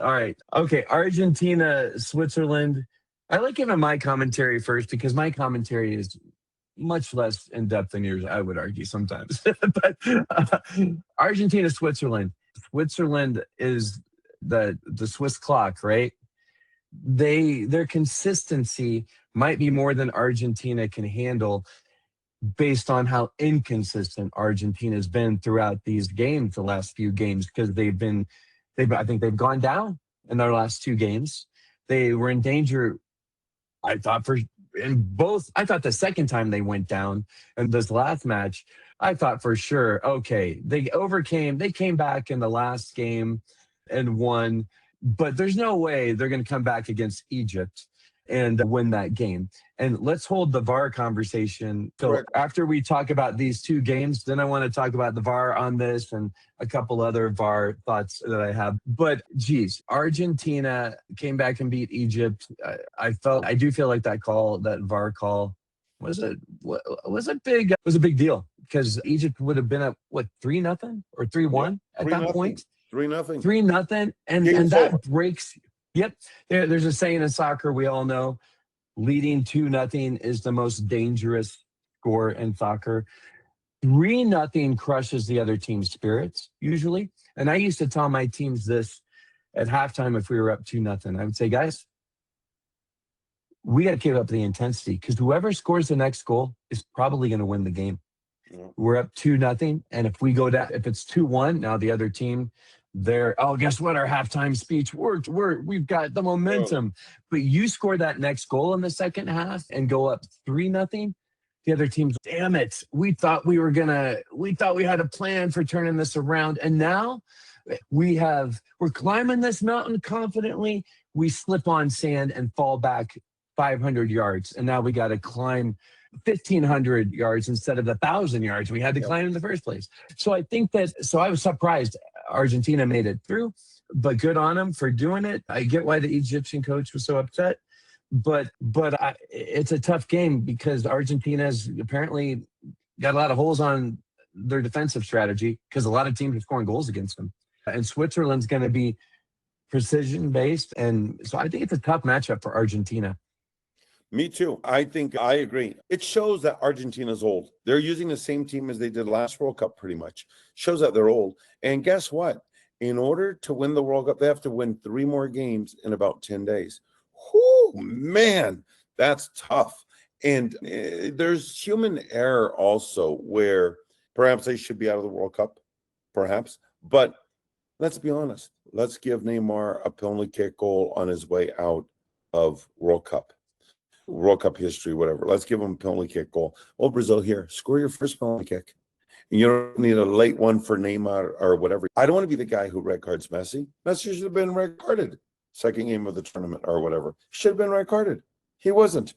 All right. Okay. Argentina, Switzerland. I like giving my commentary first because my commentary is much less in depth than yours, I would argue sometimes. But Argentina, Switzerland. Switzerland is the Swiss clock, right? Their consistency might be more than Argentina can handle based on how inconsistent Argentina's been throughout these games, the last few games, because they've I think they've gone down in their last two games. They were in danger, I thought, for in both. I thought the second time they went down in this last match, I thought for sure, okay, they came back in the last game and won, but there's no way they're going to come back against Egypt and win that game. And let's hold the VAR conversation. So Correct. after we talk about these two games, then I want to talk about the VAR on this and a couple other VAR thoughts that I have. But geez, Argentina came back and beat Egypt. I do feel like that VAR call was a big deal because Egypt would have been at what 3-0 or 3-1 at that point. 3-0. 3-0, and that breaks. Yep, there's a saying in soccer we all know: leading 2-0 is the most dangerous score in soccer. 3-0 crushes the other team's spirits usually, and I used to tell my teams this at halftime if we were up 2-0. I would say, guys, we got to keep up the intensity because whoever scores the next goal is probably going to win the game. Yeah. We're up 2-0, and if we go down, if it's 2-1, now the other team, guess what? Our halftime speech worked. We've got the momentum. But you score that next goal in the second half and go up 3-0. The other team's, damn it. We thought we had a plan for turning this around. And now we're climbing this mountain confidently. We slip on sand and fall back 500 yards. And now we got to climb 1,500 yards instead of the 1,000 yards we had to climb in the first place. So I think I was surprised Argentina made it through, but good on them for doing it. I get why the Egyptian coach was so upset, but it's a tough game because Argentina's apparently got a lot of holes on their defensive strategy because a lot of teams are scoring goals against them. And Switzerland's going to be precision-based, and so I think it's a tough matchup for Argentina. Me too. I think I agree. It shows that Argentina's old. They're using the same team as they did last World Cup pretty much. Shows that they're old. And guess what? In order to win the World Cup, they have to win 3 more games in about 10 days. Whoo, man, that's tough. And there's human error also where perhaps they should be out of the World Cup, perhaps. But let's be honest. Let's give Neymar a penalty kick goal on his way out of World Cup history, whatever. Let's give him a penalty kick goal. Well, Brazil, here, score your first penalty kick. You don't need a late one for Neymar or whatever. I don't want to be the guy who red cards Messi. Messi should have been red carded. Second game of the tournament or whatever. Should have been red carded. He wasn't.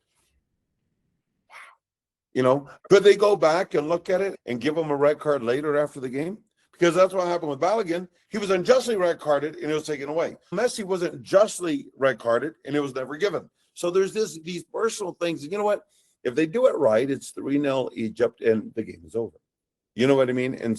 Could they go back and look at it and give him a red card later after the game? Because that's what happened with Balogun. He was unjustly red carded and it was taken away. Messi wasn't justly red carded and it was never given. So there's these personal things. You know what? If they do it right, it's 3-0 Egypt and the game is over. You know what I mean? And